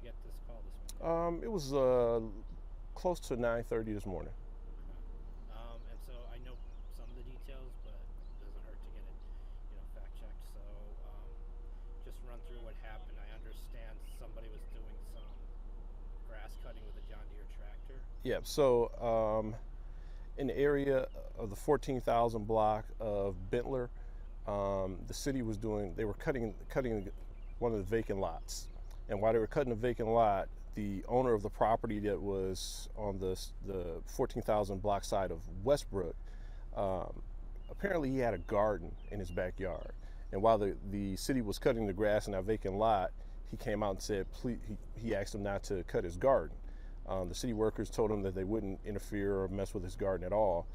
get this call this morning? It was close to 9:30 this morning. And so I know some of the details, but it doesn't hurt to get it, fact checked. So just run through what happened. I understand somebody was doing some grass cutting with a John Deere tractor. Yeah, so in the area of the 14,000 block of Bentler, the city was they were cutting one of the vacant lots. And while they were cutting the vacant lot, the owner of the property that was on the 14,000 block side of Westbrook, apparently he had a garden in his backyard. And while the city was cutting the grass in that vacant lot, he came out and said, please, he asked him not to cut his garden. The city workers told him that they wouldn't interfere or mess with his garden at all.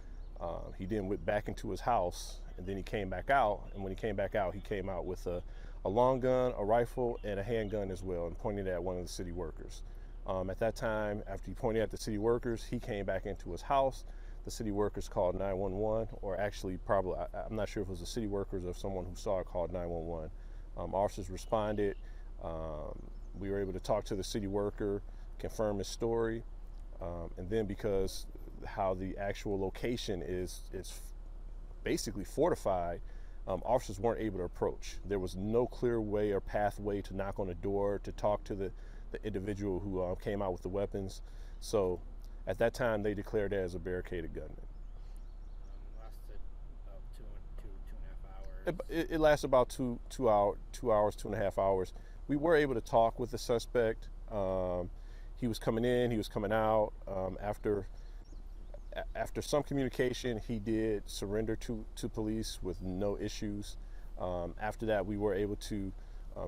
He then went back into his house, and then he came back out. And when he came back out, he came out with a long gun, a rifle, and a handgun as well, and pointed at one of the city workers. At that time, after he pointed at the city workers, he came back into his house. The city workers called 911, or actually probably, I'm not sure if it was the city workers or someone who saw it called 911. Officers responded. We were able to talk to the city worker, confirm his story, and then because how the actual location is basically fortified, officers weren't able to approach. There was no clear way or pathway to knock on the door to talk to the individual who came out with the weapons. So at that time, they declared it as a barricaded gunman. Lasted about two and a half hours. It lasted about 2 hours, 2.5 hours. We were able to talk with the suspect. He was coming in, he was coming out. After some communication, he did surrender to police with no issues. After that, we were able to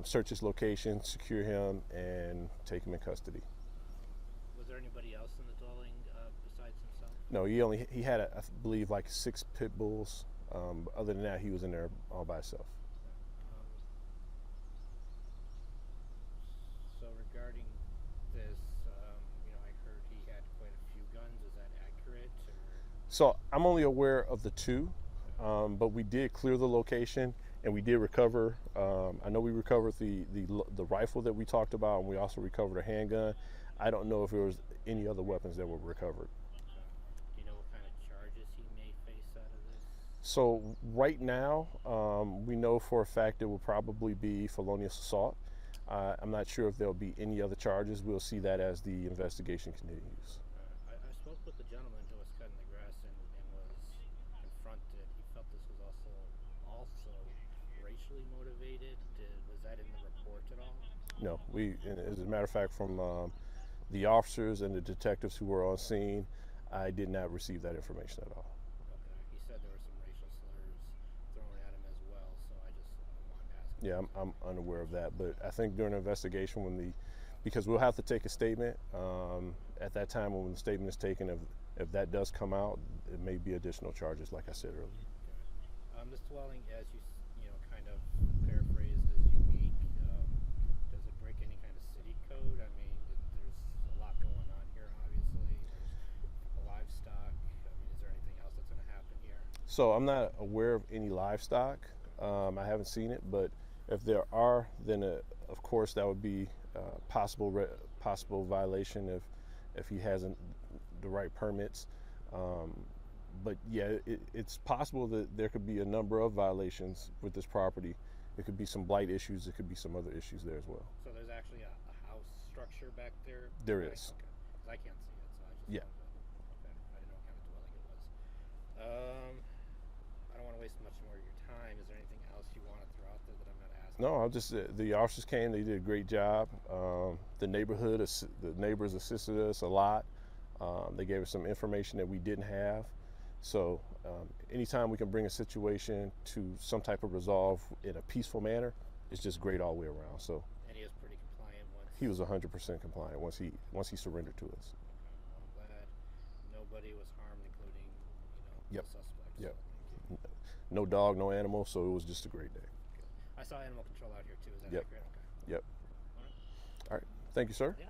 search his location, secure him, and take him in custody. Was there anybody else in the dwelling besides himself? No, he had, I believe, like 6 pit bulls. Other than that, he was in there all by himself. So regarding this, I heard he had quite a few guns. Is that accurate? So I'm only aware of the 2, but we did clear the location and we did recover. I know we recovered the rifle that we talked about, and we also recovered a handgun. I don't know if there was any other weapons that were recovered. Do you know what kind of charges he may face out of this? So right now, we know for a fact it will probably be felonious assault. I'm not sure if there'll be any other charges. We'll see that as the investigation continues. I spoke with the gentleman who was cutting the grass and was confronted. He felt this was also racially motivated. Was that in the report at all? No, as a matter of fact, from the officers and the detectives who were on scene, I did not receive that information at all. Okay. He said there were some racial slurs thrown at him as well, so I just wanted to ask. Yeah, I'm unaware of that, but I think during the investigation, because we'll have to take a statement, at that time when the statement is taken, if that does come out, it may be additional charges, like I said earlier. Okay. This dwelling, as you kind of paraphrased, is unique. Does it break any kind of city code? I mean, there's a lot going on here, obviously. There's livestock. I mean, is there anything else that's going to happen here? So I'm not aware of any livestock. I haven't seen it, but if there are, then of course that would be possible violation if he hasn't the right permits. But yeah, it's possible that there could be a number of violations with this property. It could be some blight issues. It could be some other issues there as well. So there's actually a house structure back there? There right? is. Okay. 'Cause I can't see it, so I just Yeah. okay. I didn't know what kind of dwelling it was. I don't want to waste much more of your time. Is there anything else you want to throw out there that I'm not asking? No, the officers came. They did a great job. The neighbors assisted us a lot. They gave us some information that we didn't have. So anytime we can bring a situation to some type of resolve in a peaceful manner, it's just great all the way around. So And he was pretty compliant once. he was 100% compliant once he surrendered to us. I'm glad nobody was harmed, including Yep. the suspects. Yep. So, No dog, no animal. So it was just a great day. I saw animal control out here too. Is that Yep. accurate? Okay. Yep. All right. All right. Thank you, sir. Yeah.